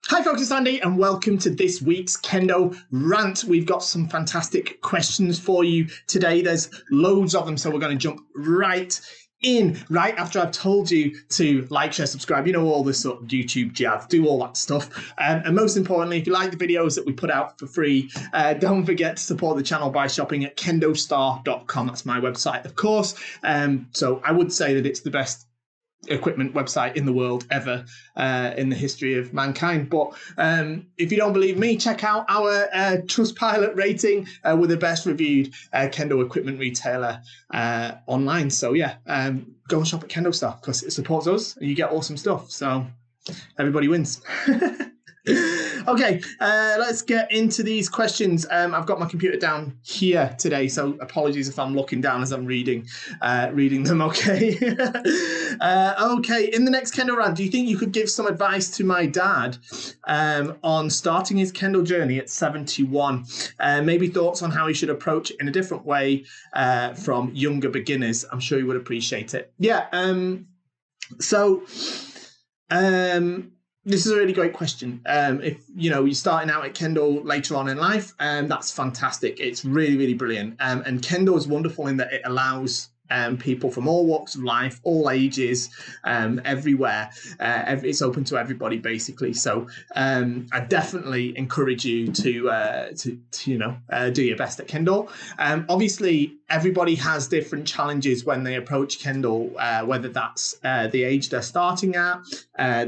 Hi folks, it's Andy and welcome to this week's Kendo Rant. We've got some fantastic questions for you today. There's loads of them, so we're going to jump right in, right after I've told you to like, share, subscribe, you know, all this sort of YouTube jazz, do all that stuff. And most importantly, if you like the videos that we put out for free, don't forget to support the channel by shopping at KendoStar.com. That's my website, of course. So I would say that it's the best equipment website in the world ever in the history of mankind. But if you don't believe me, check out our Trustpilot rating. We're the best reviewed Kendo equipment retailer online. So yeah, go and shop at KendoStar because it supports us and you get awesome stuff. So everybody wins. Okay, let's get into these questions. I've got my computer down here today, so apologies if I'm looking down as I'm reading them, okay? Okay, in the next Kendo Rant, do you think you could give some advice to my dad on starting his Kendo journey at 71? Maybe thoughts on how he should approach it in a different way from younger beginners. I'm sure he would appreciate it. Yeah, this is a really great question. If you're starting out at Kendo later on in life, that's fantastic. It's really, really brilliant. And Kendo is wonderful in that it allows people from all walks of life, all ages, everywhere. It's open to everybody, basically. So I definitely encourage you to do your best at Kendo. Obviously, everybody has different challenges when they approach Kendo, whether that's the age they're starting at,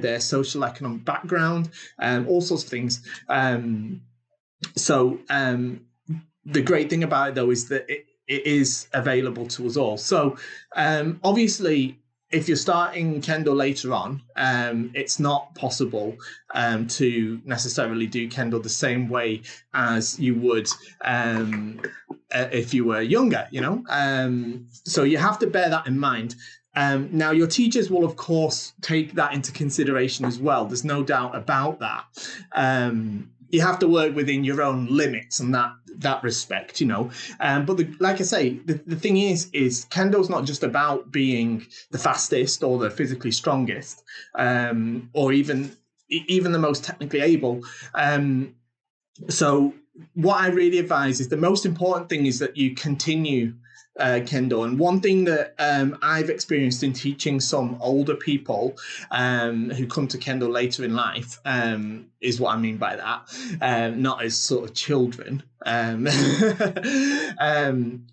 their social economic background, all sorts of things. The great thing about it, though, is that it is available to us all. So obviously, if you're starting Kendo later on, it's not possible to necessarily do Kendo the same way as you would if you were younger, so you have to bear that in mind. Now, your teachers will, of course, take that into consideration as well. There's no doubt about that. You have to work within your own limits in that respect, But like I say, the thing is Kendo's not just about being the fastest or the physically strongest, or even the most technically able. So what I really advise is the most important thing is that you continue Kendo. And one thing that I've experienced in teaching some older people who come to Kendo later in life is what I mean by that, not as sort of children,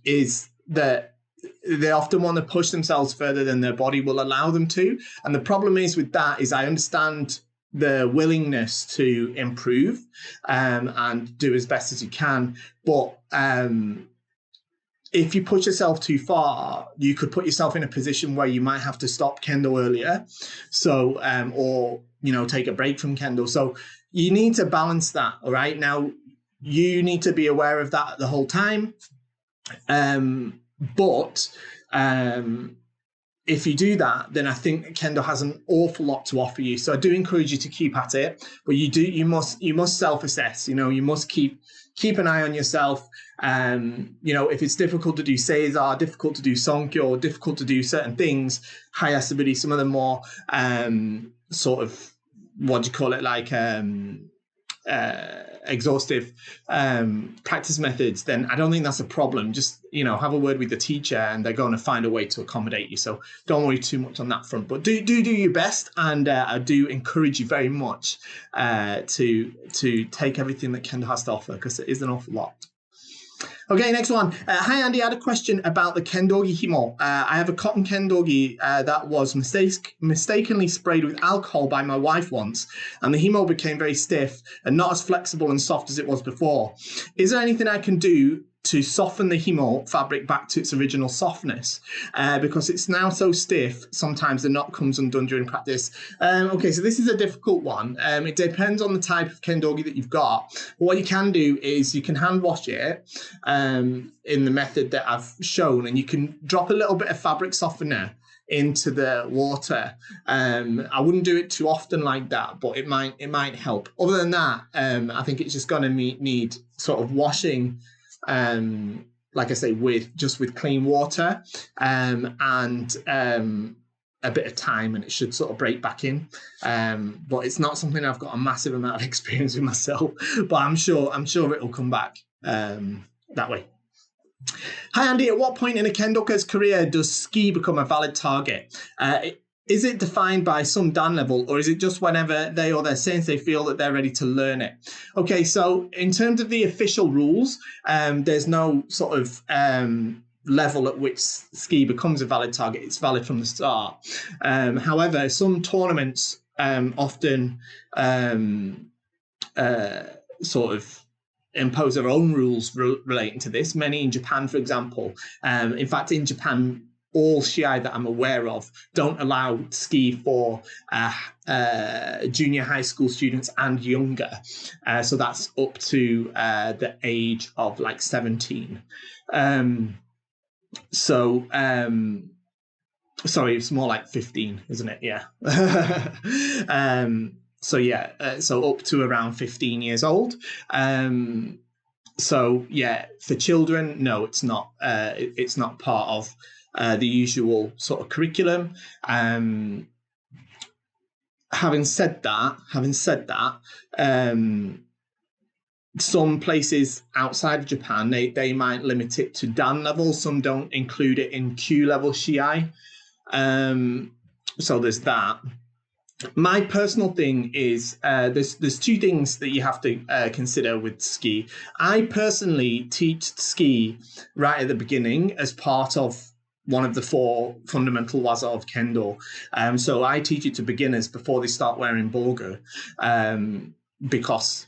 is that they often want to push themselves further than their body will allow them to. And the problem is with that is I understand the willingness to improve and do as best as you can, but if you push yourself too far, you could put yourself in a position where you might have to stop Kendo earlier, so or take a break from Kendo. So you need to balance that. All right, now you need to be aware of that the whole time. But if you do that, then I think Kendo has an awful lot to offer you. So I do encourage you to keep at it, but you must self-assess. You must keep an eye on yourself. If it's difficult to do Seizar, difficult to do Sonkyo, difficult to do certain things, Hayasaburi, some of the more sort of, what do you call it, like exhaustive practice methods, then I don't think that's a problem. Just have a word with the teacher and they're going to find a way to accommodate you. So don't worry too much on that front, but do your best, and I do encourage you very much to take everything that Kendo has to offer, because it is an awful lot. Okay, next one. Hi, Andy. I had a question about the Candogi himo. I have a cotton Candogi that was mistakenly sprayed with alcohol by my wife once, and the himo became very stiff and not as flexible and soft as it was before. Is there anything I can do to soften the himo fabric back to its original softness? Because it's now so stiff, sometimes the knot comes undone during practice. Okay, so this is a difficult one. It depends on the type of Candogi that you've got. But what you can do is you can hand wash it in the method that I've shown, and you can drop a little bit of fabric softener into the water. I wouldn't do it too often like that, but it might help. Other than that, I think it's just going to need sort of washing, like I say, with clean water, and a bit of time and it should sort of break back in. But it's not something I've got a massive amount of experience with myself, but I'm sure it'll come back that way. Hi Andy, at what point in a kendoka's career does ski become a valid target? Is it defined by some Dan level, or is it just whenever they or their sensei feel that they're ready to learn it? Okay, so in terms of the official rules, there's no sort of level at which ski becomes a valid target. It's valid from the start. However, some tournaments often sort of impose their own rules relating to this. Many in Japan, for example. In fact, in Japan, all shiai that I'm aware of don't allow ski for junior high school students and younger. So that's up to the age of like 17. Sorry, it's more like 15, isn't it? Yeah. So up to around 15 years old. So yeah, for children, no, it's not. It's not part of the usual sort of curriculum. Having said that, some places outside of Japan, they might limit it to Dan level. Some don't include it in Q level shiai. So there's that. My personal thing is there's two things that you have to consider with ski. I personally teach ski right at the beginning as part of one of the 4 fundamental waza of Kendo. So I teach it to beginners before they start wearing boga, because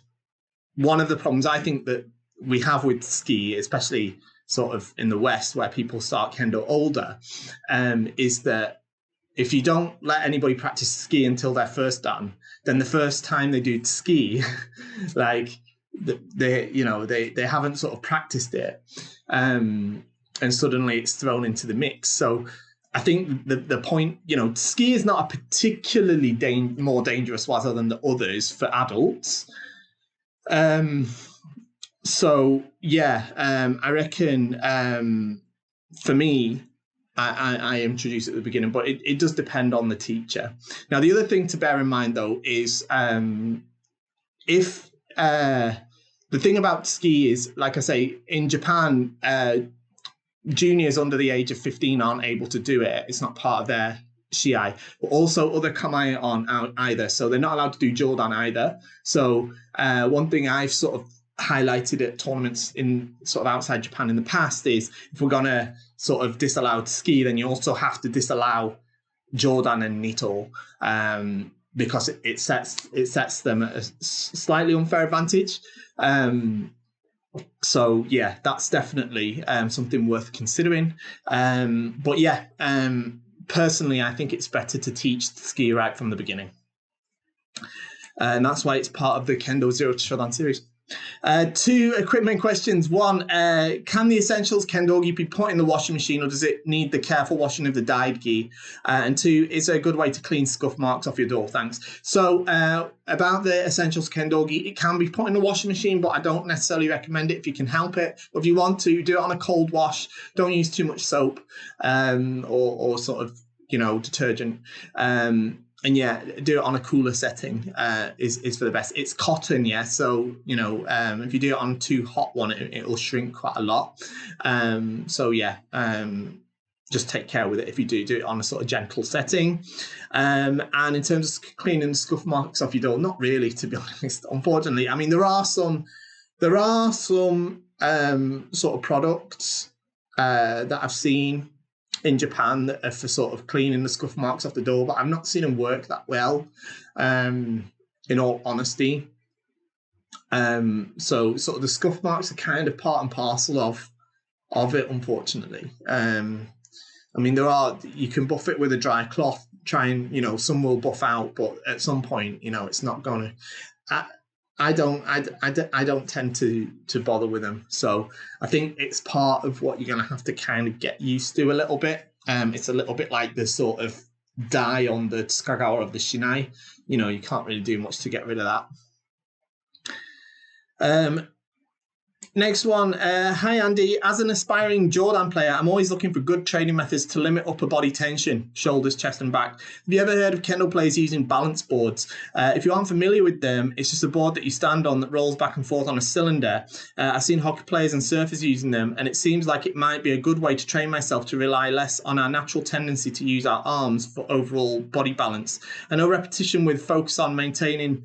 one of the problems I think that we have with ski, especially sort of in the West where people start Kendo older, is that if you don't let anybody practice ski until they're first dan, then the first time they do ski, like they haven't sort of practiced it, and suddenly it's thrown into the mix. So I think the point, ski is not a particularly more dangerous waza than the others for adults. So yeah, I reckon for me, I introduce it at the beginning, but it does depend on the teacher. Now, the other thing to bear in mind, though, is if the thing about ski is, like I say, in Japan, juniors under the age of 15 aren't able to do it. It's not part of their shiai, but also other kamae aren't either. So they're not allowed to do jodan either. So one thing I've sort of highlighted at tournaments in sort of outside Japan in the past is if we're going to sort of disallow ski, then you also have to disallow jodan and nito, because it sets them at a slightly unfair advantage. So yeah, that's definitely something worth considering. But yeah, personally, I think it's better to teach ski right from the beginning, and that's why it's part of the Kendo Zero to Shodan series. 2 equipment questions. 1, can the essentials Candogi be put in the washing machine, or does it need the careful washing of the dyed gi? And 2, is there a good way to clean scuff marks off your door? Thanks. So about the essentials Candogi, it can be put in the washing machine, but I don't necessarily recommend it if you can help it. But if you want to, do it on a cold wash. Don't use too much soap or sort of detergent. And yeah, do it on a cooler setting is for the best. It's cotton, yeah. So, if you do it on too hot one, it'll shrink quite a lot. So yeah, just take care with it if you do it on a sort of gentle setting. And in terms of cleaning scuff marks off your door, not really, to be honest, unfortunately. I mean, there are some sort of products that I've seen in Japan that are for sort of cleaning the scuff marks off the door, but I've not seen them work that well, in all honesty. So sort of the scuff marks are kind of part and parcel of it, unfortunately. I mean, you can buff it with a dry cloth, try and, some will buff out, but at some point, it's not going to. I don't tend to bother with them. So I think it's part of what you're going to have to kind of get used to a little bit. It's a little bit like the sort of dye on the tsukagawa of the shinai. You can't really do much to get rid of that. Next one. Hi, Andy. As an aspiring Jordan player, I'm always looking for good training methods to limit upper body tension, shoulders, chest, and back. Have you ever heard of Kendo players using balance boards? If you aren't familiar with them, it's just a board that you stand on that rolls back and forth on a cylinder. I've seen hockey players and surfers using them, and it seems like it might be a good way to train myself to rely less on our natural tendency to use our arms for overall body balance. I know repetition with a focus on maintaining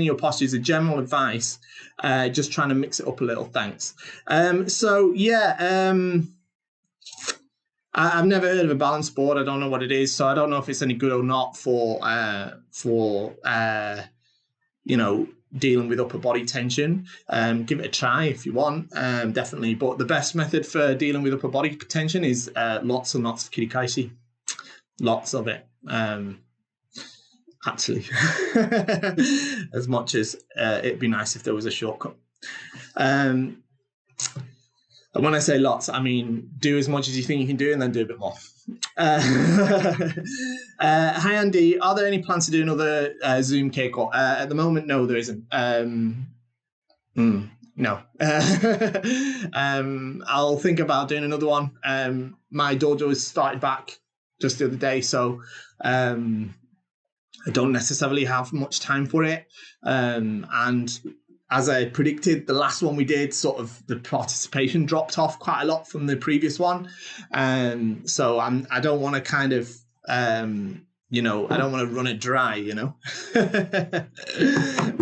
your posture is a general advice. Just trying to mix it up a little. Thanks. I've never heard of a balance board. I don't know what it is, so I don't know if it's any good or not for dealing with upper body tension. Give it a try if you want, definitely. But the best method for dealing with upper body tension is lots and lots of kirikaeshi. Lots of it. Actually, as much as it'd be nice if there was a shortcut. And when I say lots, I mean do as much as you think you can do and then do a bit more. Hi, Andy. Are there any plans to do another Zoom Keiko? At the moment, no, there isn't. No. I'll think about doing another one. My dojo has started back just the other day, so I don't necessarily have much time for it. And as I predicted, the last one we did, sort of the participation dropped off quite a lot from the previous one. So I don't want to kind of, I don't want to run it dry,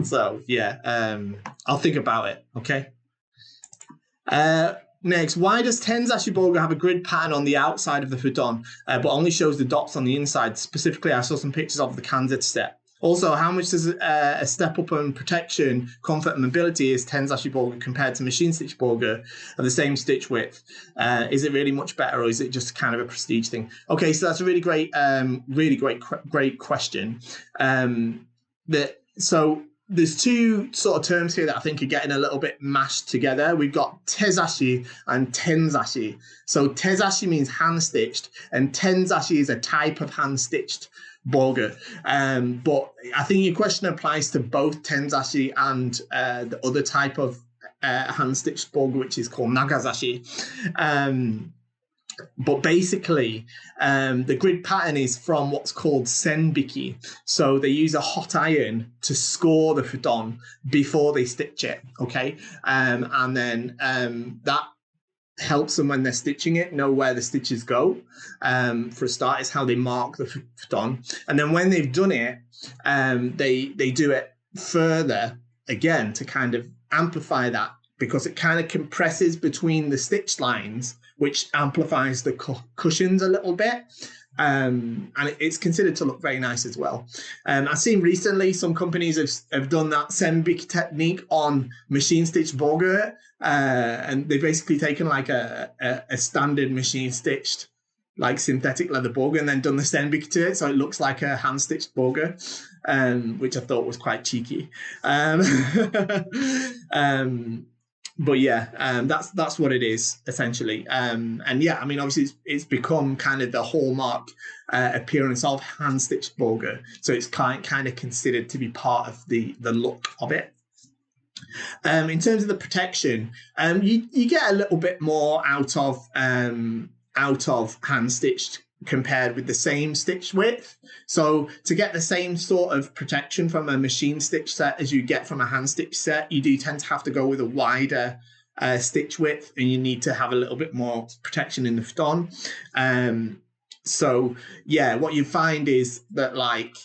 So, yeah, I'll think about it, okay? Next, why does Tenzashi Boga have a grid pattern on the outside of the futon, but only shows the dots on the inside? Specifically, I saw some pictures of the Kanzetsu step. Also, how much does a step up on protection, comfort, and mobility is Tenzashi Boga compared to machine stitch Boga of the same stitch width? Is it really much better, or is it just kind of a prestige thing? Okay, so that's a really great question. There's two sort of terms here that I think are getting a little bit mashed together. We've got tezashi and tenzashi. So tezashi means hand-stitched, and tenzashi is a type of hand-stitched boga. But I think your question applies to both tenzashi and the other type of hand-stitched boga, which is called nagazashi. But basically, the grid pattern is from what's called senbiki. So they use a hot iron to score the futon before they stitch it, okay? And then that helps them when they're stitching it know where the stitches go. For a start, is how they mark the futon. And then when they've done it, they do it further again to kind of amplify that, because it kind of compresses between the stitch lines, which amplifies the cushions a little bit. And it's considered to look very nice as well. I've seen recently some companies have done that senbiki technique on machine stitched boga, and they've basically taken like a standard machine stitched like synthetic leather boga and then done the senbiki to it, so it looks like a hand stitched boga, which I thought was quite cheeky. But yeah, that's what it is essentially. And yeah, I mean, obviously it's become kind of the hallmark appearance of hand stitched boga, so it's kind of considered to be part of the look of it. In terms of the protection, you get a little bit more out of hand stitched compared with the same stitch width. So to get the same sort of protection from a machine stitch set as you get from a hand stitch set, you do tend to have to go with a wider stitch width, and you need to have a little bit more protection in the futon. So yeah, what you find is that like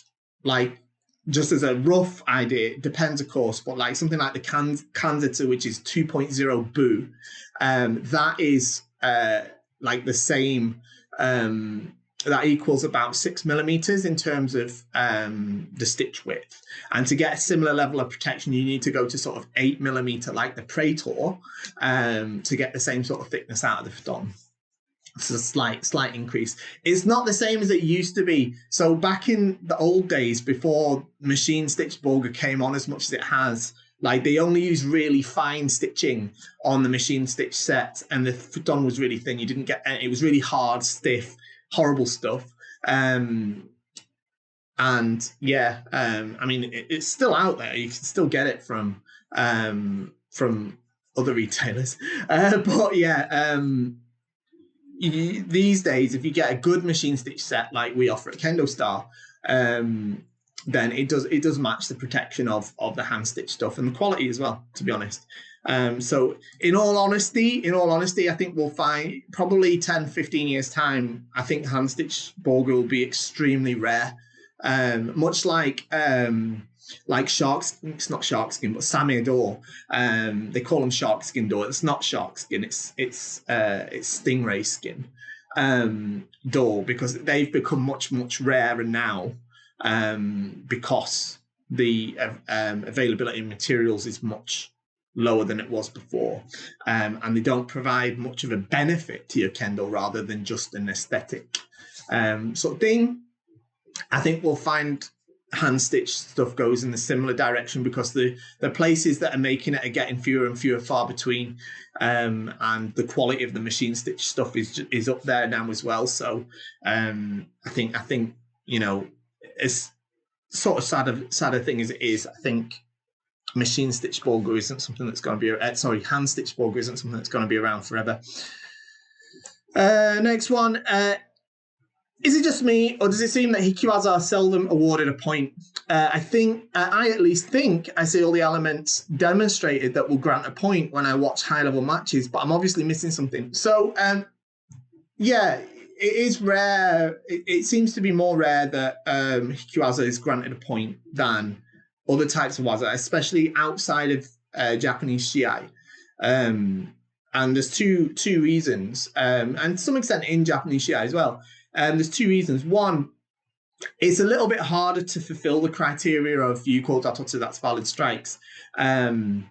just as a rough idea, it depends of course, but like something like the Kanzetsu, which is 2.0 bu, that is like the same, that equals about 6 millimeters in terms of the stitch width. And to get a similar level of protection, you need to go to sort of 8 millimeter, like the Praetor, to get the same sort of thickness out of the futon. It's a slight increase. It's not the same as it used to be. So back in the old days, before machine stitched boga came on as much as it has, like they only used really fine stitching on the machine stitch set, and the futon was really thin. You didn't get it was really hard, stiff, horrible stuff. And And yeah, I mean, it's still out there. You can still get it from other retailers. But yeah, these days, if you get a good machine stitch set like we offer at KendoStar, then it does match the protection of the hand stitch stuff and the quality as well, to be honest. So in all honesty, I think we'll find probably 10, 15 years time, I think hand stitch ball glue will be extremely rare. Much like shark skin, it's not shark skin, but Samir door. They call them shark skin door. It's not shark skin. It's stingray skin door, because they've become much rarer now, because the availability of materials is much lower than it was before, and they don't provide much of a benefit to your Kendo rather than just an aesthetic sort of thing. I think we'll find hand stitch stuff goes in a similar direction, because the places that are making it are getting fewer and fewer, far between, and the quality of the machine stitch stuff is up there now as well. So I think you know, as sort of sadder thing as it is, I think machine stitch ball glue isn't something that's going to be hand stitch ball glue isn't something that's going to be around forever. Next one. Is it just me, or does it seem that Hikiwaza are seldom awarded a point? I at least think I see all the elements demonstrated that will grant a point when I watch high-level matches, but I'm obviously missing something. So, yeah, it is rare. It seems to be more rare that Hikiwaza is granted a point than other types of waza, especially outside of Japanese shiai. And there's two reasons, and to some extent in Japanese shiai as well. There's two reasons. One, it's a little bit harder to fulfill the criteria of Yuko Datotsu, that's valid strikes, with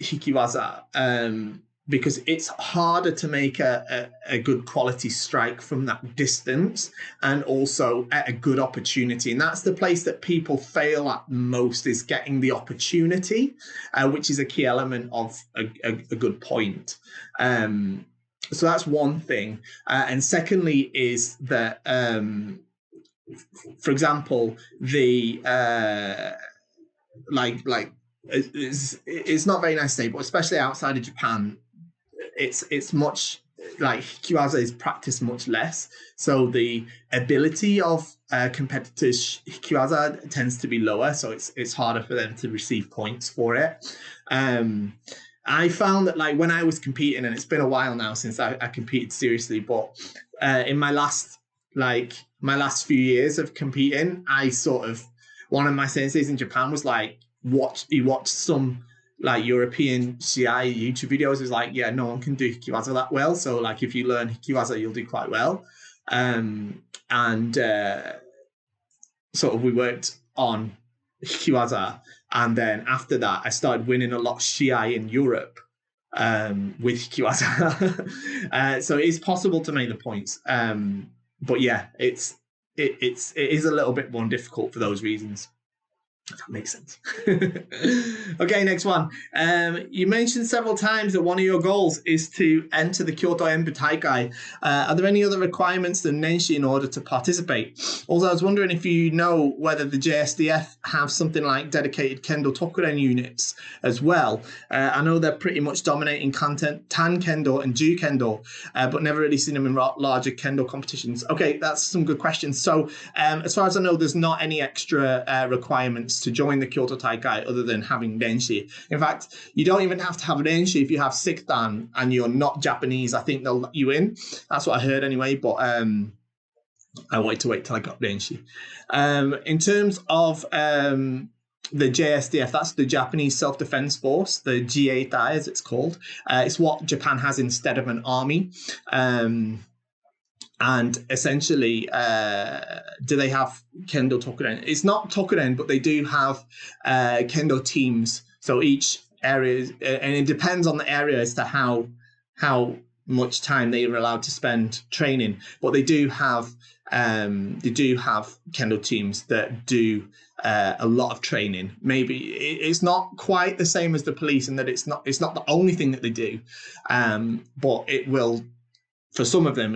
Hikiwaza, because it's harder to make a good quality strike from that distance, and also at a good opportunity. And that's the place that people fail at most, is getting the opportunity, which is a key element of a good point. So that's one thing. And secondly is that, for example, the it's not very nice to say, but especially outside of Japan, it's much like Hikiwaza is practiced much less. So the ability of competitors Hikiwaza tends to be lower. So it's harder for them to receive points for it. I found that, like, when I was competing, and it's been a while now since I competed seriously, but in my last few years of competing, one of my senseis in Japan was like, he watched some like European shiai YouTube videos. Is like, yeah, no one can do Hikiwaza that well. So like, if you learn Hikiwaza, you'll do quite well. Sort of we worked on Hikiwaza, and then after that I started winning a lot of shiai in Europe with Hikiwaza. So it is possible to make the points, but yeah, it is a little bit more difficult for those reasons. If that makes sense. Okay, next one. You mentioned several times that one of your goals is to enter the Kyoto Enbu Taikai. Are there any other requirements than Nenshi in order to participate? Also, I was wondering if you know whether the JSDF have something like dedicated Kendo Tokuren units as well. I know they're pretty much dominating content Tan Kendo and Ju Kendo, but never really seen them in larger Kendo competitions. Okay, that's some good questions. So as far as I know, there's not any extra requirements to join the Kyoto Taikai other than having Renshi. In fact, you don't even have to have Renshi if you have Sikdan and you're not Japanese. I think they'll let you in. That's what I heard anyway, but I wanted to wait till I got Renshi. In terms of the JSDF, that's the Japanese Self-Defense Force, the Jieitai as it's called. It's what Japan has instead of an army. And essentially, do they have Kendo Tokuren? It's not Tokuren, but they do have Kendo teams. So each area, and it depends on the area as to how much time they are allowed to spend training. But they do have Kendo teams that do a lot of training. Maybe it's not quite the same as the police in that it's not the only thing that they do, but it will. For some of them,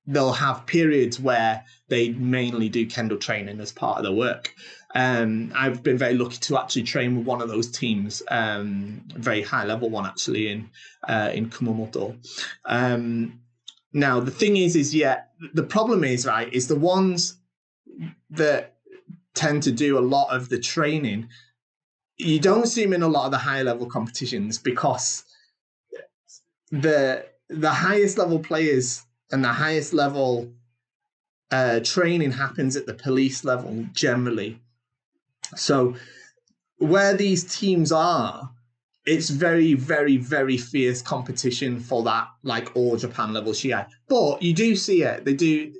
they'll have periods where they mainly do Kendo training as part of their work. I've been very lucky to actually train with one of those teams, a very high level one actually in Kumamoto. Now the thing is the problem is, right, is the ones that tend to do a lot of the training, you don't see them in a lot of the high level competitions, because the highest level players and the highest level training happens at the police level generally. So where these teams are, it's very, very, very fierce competition for that, like all Japan level Shiai. But you do see it. They do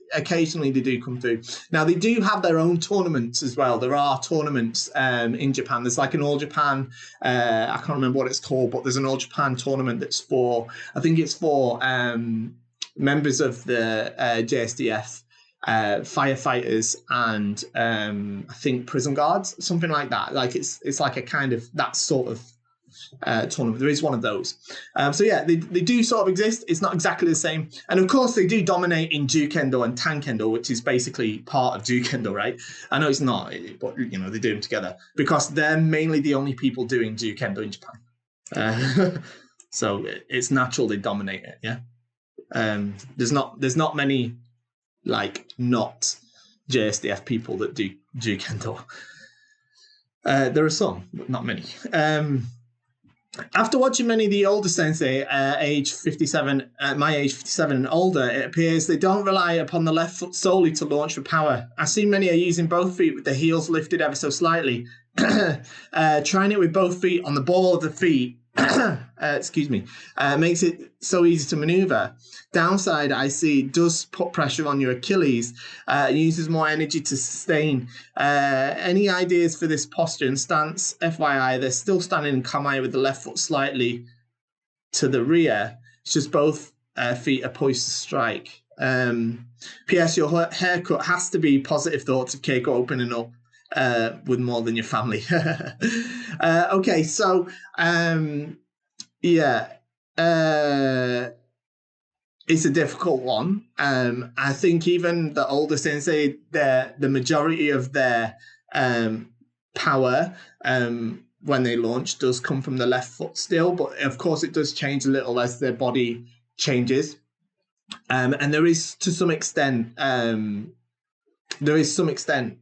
come through. Now they do have their own tournaments as well. There are tournaments in Japan. There's like an All Japan. I can't remember what it's called, but there's an All Japan tournament that's for, I think it's for members of the JSDF. Firefighters and I think prison guards, something like that. Like it's like a kind of that sort of tournament. There is one of those. So yeah, they do sort of exist. It's not exactly the same. And of course they do dominate in Ju-Kendo and Tan-Kendo, which is basically part of Ju-Kendo, right? I know it's not, but you know, they do them together because they're mainly the only people doing Ju-Kendo in Japan. So it's natural they dominate it, yeah? There's not many like not JSDF people that do Kendo. There are some, but not many. After watching many of the older sensei, age 57, my age 57 and older, it appears they don't rely upon the left foot solely to launch for power. I see many are using both feet with the heels lifted ever so slightly. Trying it with both feet on the ball of the feet, makes it so easy to maneuver. Downside, I see, does put pressure on your Achilles, uses more energy to sustain. Any ideas for this posture and stance? FYI, they're still standing in kamae with the left foot slightly to the rear. It's just both feet are poised to strike. P.S. Your haircut has to be positive thoughts of Keiko opening up with more than your family. Okay, so it's a difficult one. I think even the older sensei, the majority of their power when they launch does come from the left foot still, but of course it does change a little as their body changes. And there is to some extent,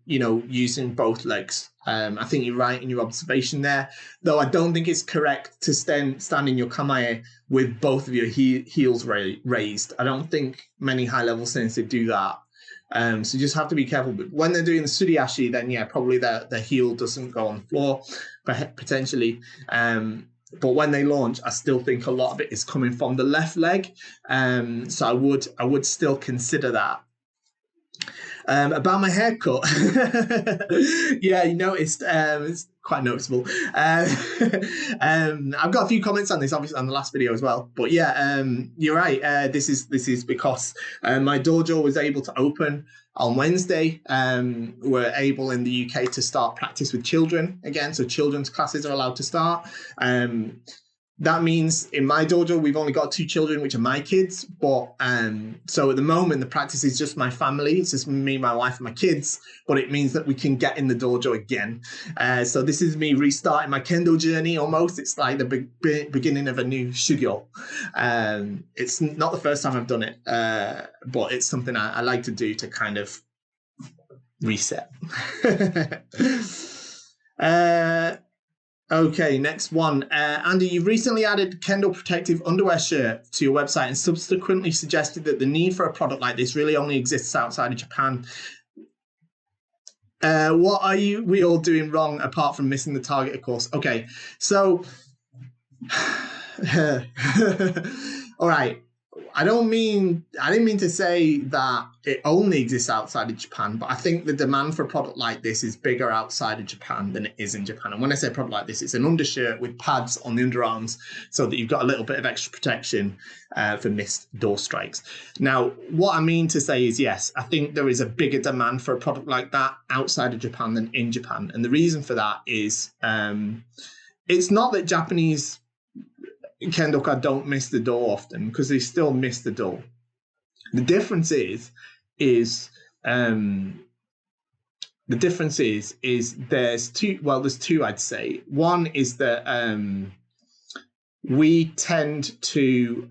you know, using both legs. I think you're right in your observation there, though I don't think it's correct to stand in your kamae with both of your heels raised. I don't think many high-level sensei do that. So you just have to be careful. But when they're doing the suriashi, then yeah, probably the heel doesn't go on the floor, potentially. But when they launch, I still think a lot of it is coming from the left leg. So I would still consider that. About my haircut, yeah, you noticed, it's quite noticeable. I've got a few comments on this, obviously, on the last video as well. But yeah, you're right. This is because my dojo was able to open on Wednesday. We're able in the UK to start practice with children again, so children's classes are allowed to start. That means in my dojo, we've only got 2 children, which are my kids. But so at the moment, the practice is just my family. It's just me, my wife, and my kids. But it means that we can get in the dojo again. So this is me restarting my Kendo journey almost. It's like the beginning of a new shugyo. It's not the first time I've done it, but it's something I like to do to kind of reset. Okay, next one. Andy, you recently added Kendo protective underwear shirt to your website and subsequently suggested that the need for a product like this really only exists outside of Japan. What are we all doing wrong apart from missing the target, of course? Okay, so, all right. I didn't mean to say that it only exists outside of Japan, but I think the demand for a product like this is bigger outside of Japan than it is in Japan. And when I say a product like this, it's an undershirt with pads on the underarms so that you've got a little bit of extra protection for missed door strikes. Now, what I mean to say is, yes, I think there is a bigger demand for a product like that outside of Japan than in Japan. And the reason for that is it's not that Japanese Kendoka don't miss the door often, because they still miss the door. The difference is there's two. Well, there's two, I'd say. One is that we tend to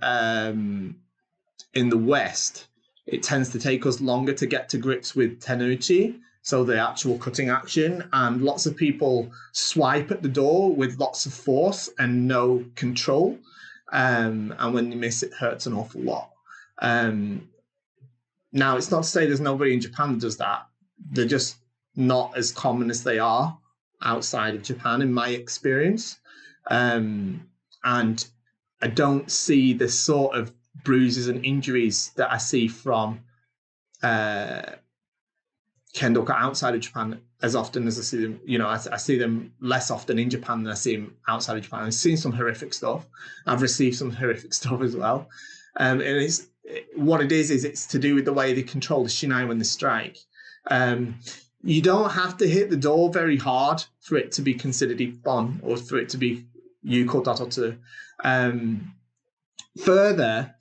in the West, it tends to take us longer to get to grips with tenuchi, so the actual cutting action, and lots of people swipe at the door with lots of force and no control, and when you miss, it hurts an awful lot. Now, it's not to say there's nobody in Japan that does that. They're just not as common as they are outside of Japan, in my experience. And I don't see the sort of bruises and injuries that I see from Kendoka outside of Japan as often as I see them. You know, I see them less often in Japan than I see them outside of Japan. I've seen some horrific stuff. I've received some horrific stuff as well. And it's what it is it's to do with the way they control the shinai when they strike. You don't have to hit the door very hard for it to be considered ippon, or for it to be yuko tatotsu. Further,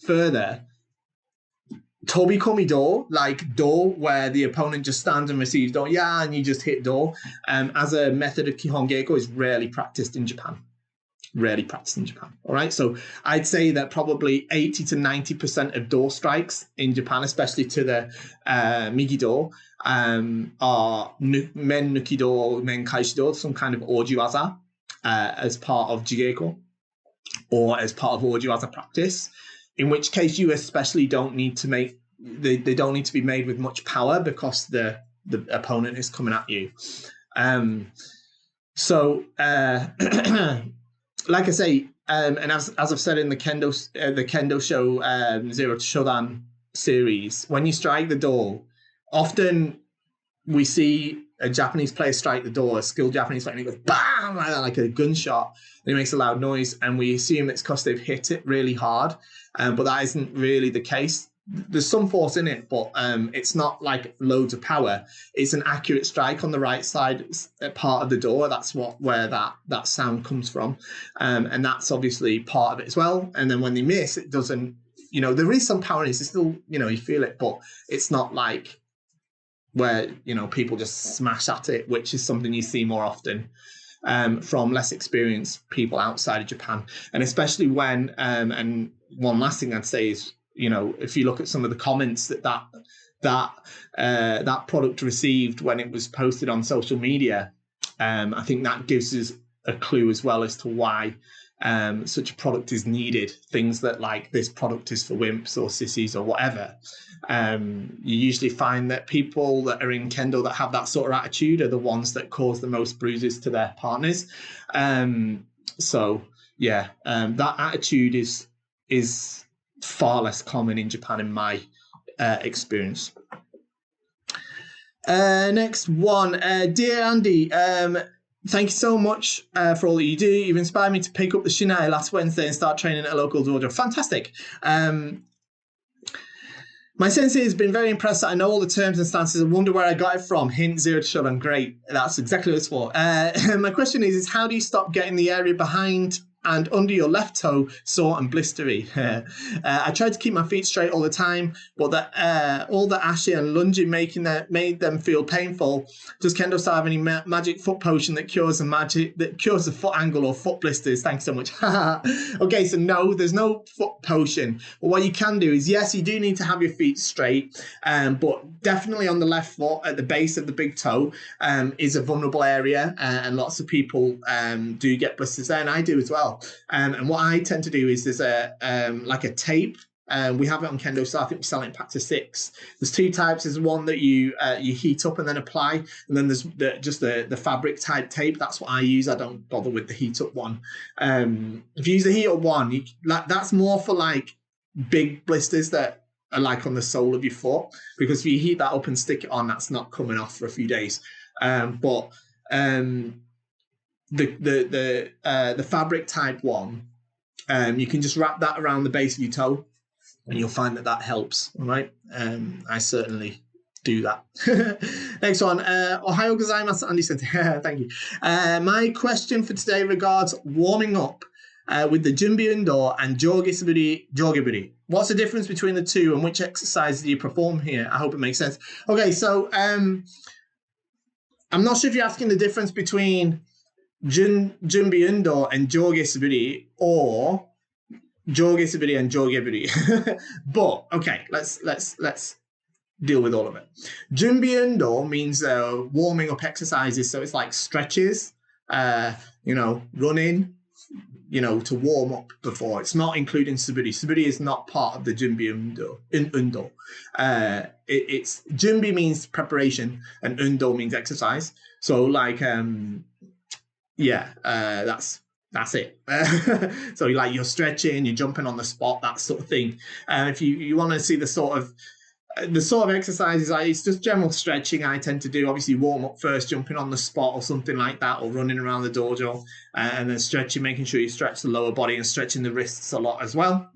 tobikomi door, like door where the opponent just stands and receives door, and you just hit door, as a method of Kihon Geiko is rarely practiced in Japan. All right, so I'd say that probably 80 to 90% of door strikes in Japan, especially to the migi door, are men nuki door, men kaishi door, some kind of ojiwaza as part of jigeiko or as part of ojiwaza practice. In which case, you especially don't need to make they don't need to be made with much power because the opponent is coming at you. Like I say, and as I've said in the Kendo show Zero to Shodan series, when you strike the door, often we see a Japanese player strike the door, a skilled Japanese player, and it goes bam, like a gunshot, and it makes a loud noise, and we assume it's because they've hit it really hard, but that isn't really the case. There's some force in it, but it's not like loads of power. It's an accurate strike on the right side part of the door. That's where that sound comes from, and that's obviously part of it as well. And then when they miss, it doesn't. You know, there is some power in it. It's still, you know, you feel it, but it's not like where, you know, people just smash at it, which is something you see more often from less experienced people outside of Japan, and especially when. And one last thing I'd say is, you know, if you look at some of the comments that product received when it was posted on social media, I think that gives us a clue as well as to why such a product is needed. Things that like this product is for wimps or sissies or whatever. You usually find that people that are in Kendo that have that sort of attitude are the ones that cause the most bruises to their partners. That attitude is far less common in Japan in my experience. Next one, dear Andy, thank you so much for all that you do. You've inspired me to pick up the shinai last Wednesday and start training at a local dojo. Fantastic. My sensei has been very impressed that I know all the terms and stances and wonder where I got it from. Hint, Zero to Shodan. Great. That's exactly what it's for. My question is how do you stop getting the area behind and under your left toe sore and blistery? I tried to keep my feet straight all the time, but all the ashi and lunging made them feel painful. Does KendoStar have any magic foot potion that cures the foot angle or foot blisters? Thanks so much. Okay, so no, there's no foot potion. But what you can do is, yes, you do need to have your feet straight, but definitely on the left foot at the base of the big toe is a vulnerable area, and lots of people do get blisters there, and I do as well. And what I tend to do is there's a tape. We have it on KendoStar. I think we sell it in packs of 6. There's 2 types. There's one that you heat up and then apply, and then there's the fabric type tape. That's what I use. I don't bother with the heat up one. If you use the heat up one, that's more for like big blisters that are like on the sole of your foot, because if you heat that up and stick it on, that's not coming off for a few days. The fabric type one, you can just wrap that around the base of your toe and you'll find that helps. All right. I certainly do that. Next one. Ohayo gozaimasu, Andy said. Thank you. My question for today regards warming up with the Junbi Undo and Jogesuburi, Jogeburi. What's the difference between the two and which exercises do you perform here? I hope it makes sense. Okay, so I'm not sure if you're asking the difference between Junbi Undo and Jogesuburi or Jogesuburi and Jogeburi. But okay, let's deal with all of it. Junbi Undo means warming up exercises, so it's like stretches, running, to warm up before. It's not including Suburi. Suburi is not part of the Junbi Undo. It's Junbi means preparation and Undo means exercise. So like that's it. So like you're stretching, you're jumping on the spot, that sort of thing. If you want to see the sort of exercises, it's just general stretching I tend to do. Obviously warm up first, jumping on the spot or something like that, or running around the dojo, and then stretching, making sure you stretch the lower body and stretching the wrists a lot as well.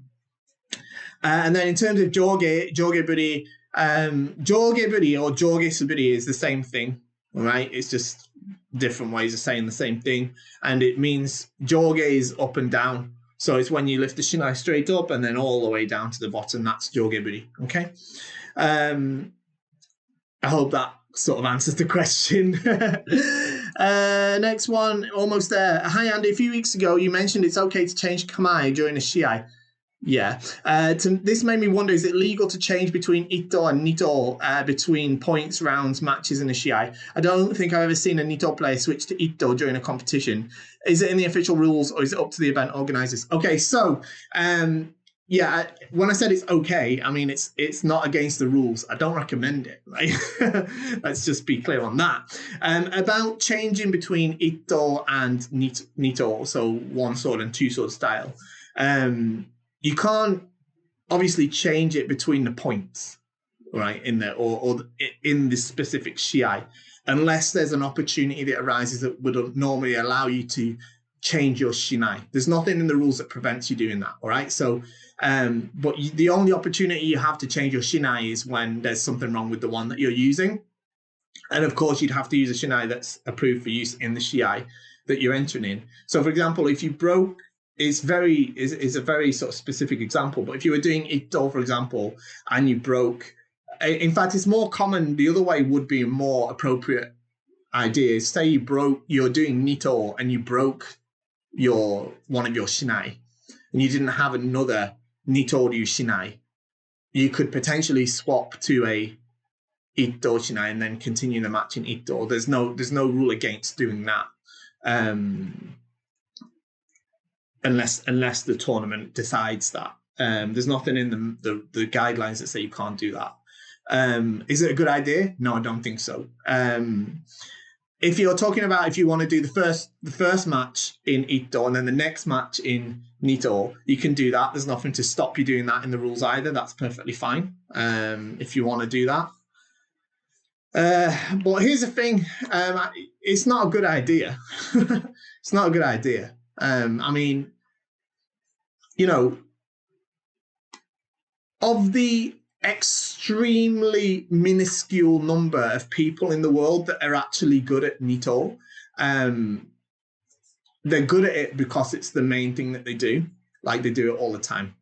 And then in terms of jogeburi or jogesuburi is the same thing, right? It's just different ways of saying the same thing, and it means joge is up and down. So it's when you lift the shinai straight up and then all the way down to the bottom. That's jogeburi. Okay. I hope that sort of answers the question. Next one, almost there. Hi, Andy. A few weeks ago, you mentioned it's okay to change kamae during a shiai. Yeah. This made me wonder, is it legal to change between ito and nito between points, rounds, matches in a shiai? I don't think I've ever seen a nito player switch to ito during a competition. Is it in the official rules or is it up to the event organizers? Okay, so yeah, when I said it's okay, I mean it's not against the rules. I don't recommend it, right? Let's just be clear on that. About changing between ito and nito, so one sword and two sword style. You can't obviously change it between the points, right, in there or in this specific shiai, unless there's an opportunity that arises that would normally allow you to change your shinai. There's nothing in the rules that prevents you doing that, all right? So, but the only opportunity you have to change your shinai is when there's something wrong with the one that you're using. And of course, you'd have to use a shinai that's approved for use in the shiai that you're entering in. So, for example, if you broke, it's a very sort of specific example, but if you were doing ito, for example, and you broke, in fact, it's more common, the other way would be a more appropriate idea. Say you're doing nito and you broke one of your shinai and you didn't have another nito ryu shinai, you could potentially swap to a ito shinai and then continue the match in ito. There's no rule against doing that. Unless the tournament decides that. There's nothing in the guidelines that say you can't do that. Is it a good idea? No, I don't think so. If you're talking about if you want to do the first match in ito and then the next match in nito, you can do that. There's nothing to stop you doing that in the rules either. That's perfectly fine if you want to do that. But here's the thing. It's not a good idea. It's not a good idea. I mean, of the extremely minuscule number of people in the world that are actually good at nito, they're good at it because it's the main thing that they do. Like, they do it all the time.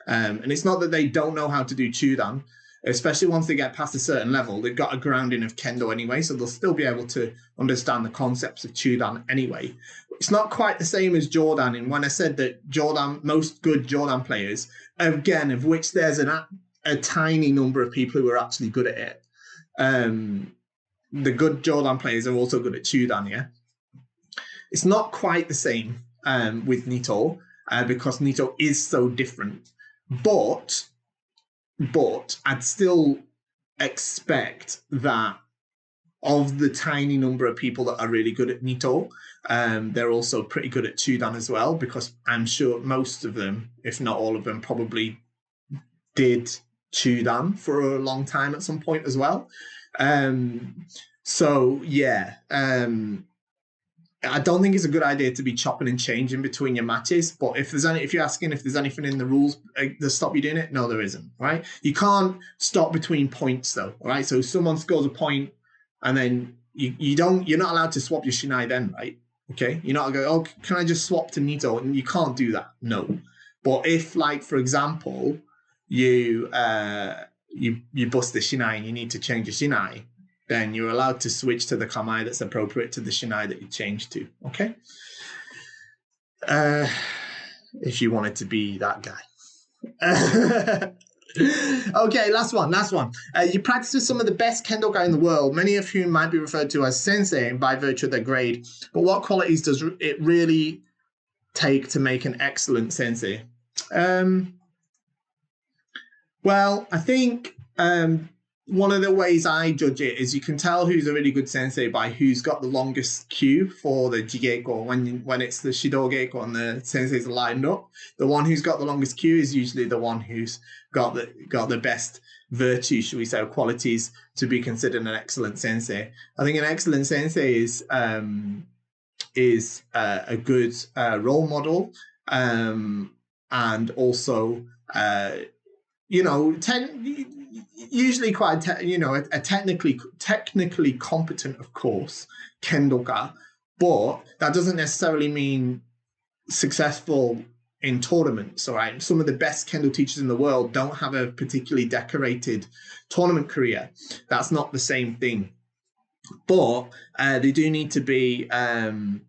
And it's not that they don't know how to do chudan, especially once they get past a certain level. They've got a grounding of kendo anyway, so they'll still be able to understand the concepts of chudan anyway. It's not quite the same as jodan. And when I said that most good jodan players, again, of which there's a tiny number of people who are actually good at it, the good jodan players are also good at chudan, yeah? It's not quite the same with nito, because nito is so different. But I'd still expect that of the tiny number of people that are really good at nito, they're also pretty good at chudan as well, because I'm sure most of them, if not all of them, probably did chudan for a long time at some point as well. So yeah, I don't think it's a good idea to be chopping and changing between your matches. But if you're asking if there's anything in the rules that stop you doing it, no, there isn't. Right? You can't stop between points though. Right? So if someone scores a point, and then you're not allowed to swap your shinai then, right? Okay, you're not going to go, oh, can I just swap to nito? And you can't do that. No. But if, like, for example, you bust the shinai and you need to change your shinai, then you're allowed to switch to the kamae that's appropriate to the shinai that you changed to. Okay. If you wanted to be that guy. Okay, last one. You practice with some of the best kendo guys in the world, many of whom might be referred to as sensei by virtue of their grade. But what qualities does it really take to make an excellent sensei? Well, I think one of the ways I judge it is you can tell who's a really good sensei by who's got the longest queue for the jigeko. When it's the shido geiko and the senseis are lined up, the one who's got the longest queue is usually the one who's got the best virtues, should we say, qualities to be considered an excellent sensei. I think an excellent sensei is a good role model, and also usually quite a technically competent, of course, kendoka, but that doesn't necessarily mean successful in tournaments. All right, some of the best kendo teachers in the world don't have a particularly decorated tournament career. That's not the same thing, but they do need to be have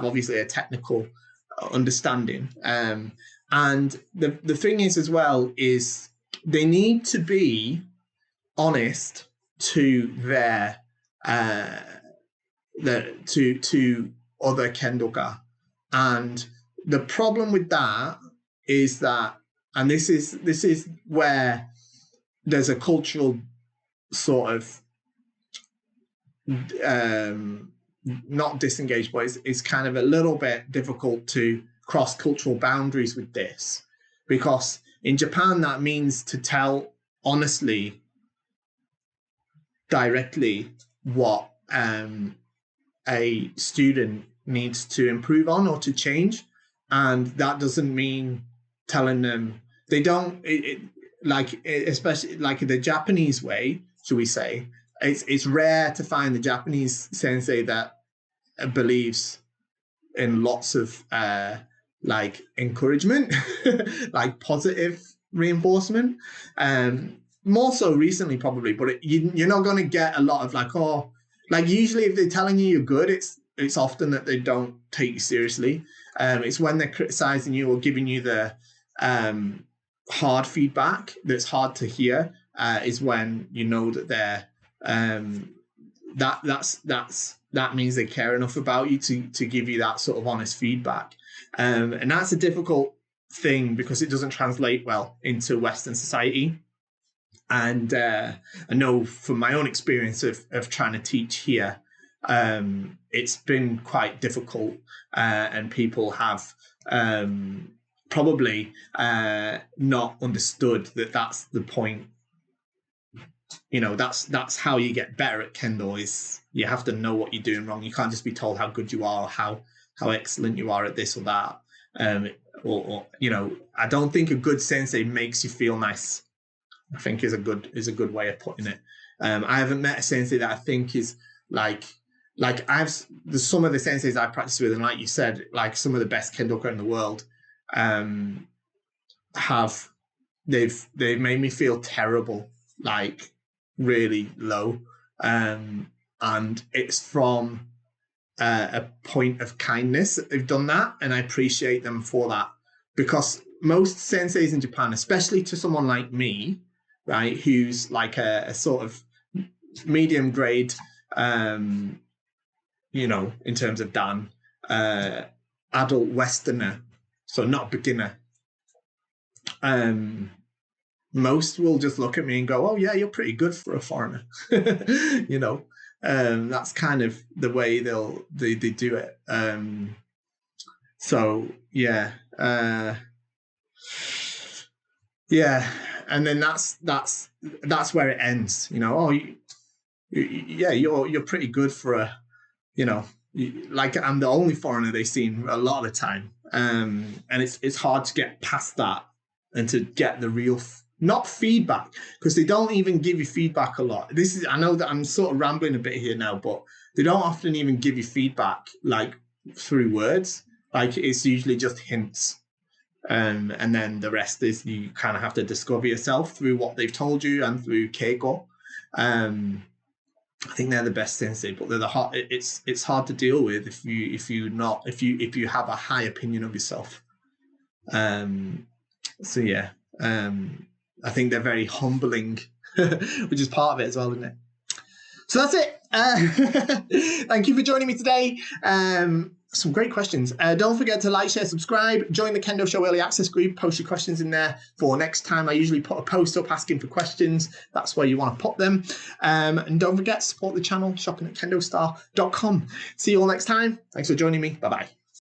obviously a technical understanding, and the thing is as well is they need to be honest to their to other kendoka. And the problem with that is that, and this is where there's a cultural sort of not disengaged, but it's kind of a little bit difficult to cross cultural boundaries with this, because in Japan that means to tell honestly, directly, what a student needs to improve on or to change, and that doesn't mean telling them they don't especially like the Japanese way, should we say. It's rare to find the Japanese sensei that believes in lots of encouragement, like positive reinforcement. More so recently probably, but you're not going to get a lot of usually if they're telling you you're good, it's often that they don't take you seriously. It's when they're criticizing you or giving you the hard feedback that's hard to hear, is when you know that they're that means they care enough about you to give you that sort of honest feedback. And that's a difficult thing because it doesn't translate well into Western society. And I know from my own experience of trying to teach here, it's been quite difficult, and people have probably not understood that that's the point. That's how you get better at kendo, is you have to know what you're doing wrong. You can't just be told how good you are or how excellent you are at this or that. Or I don't think a good sensei makes you feel nice, I think is a good way of putting it. I haven't met a sensei that I think is there's some of the senseis I practice with, and like you said, like some of the best kendoka in the world, they've made me feel terrible, like really low, and it's from a point of kindness that they've done that, and I appreciate them for that, because most senseis in Japan, especially to someone like me, right, who's like a sort of medium grade, in terms of Dan, adult Westerner, so not beginner. Most will just look at me and go, "Oh yeah, you're pretty good for a foreigner." That's kind of the way they do it. So yeah, yeah, and then that's where it ends. You're pretty good for a, like I'm the only foreigner they've seen a lot of the time, and it's hard to get past that and to get the real not feedback, because they don't even give you feedback a lot. I know that I'm sort of rambling a bit here now, but they don't often even give you feedback like through words. Like it's usually just hints. And then the rest is you kind of have to discover yourself through what they've told you and through Keiko. I think they're the best sensei, but they're it's hard to deal with if you have a high opinion of yourself. So yeah, I think they're very humbling, which is part of it as well, isn't it? So that's it. Thank you for joining me today. Some great questions. Don't forget to like, share, subscribe, join the Kendo Show Early Access group, post your questions in there for next time. I usually put a post up asking for questions. That's where you want to put them. And don't forget to support the channel, shopping at KendoStar.com. See you all next time. Thanks for joining me. Bye-bye.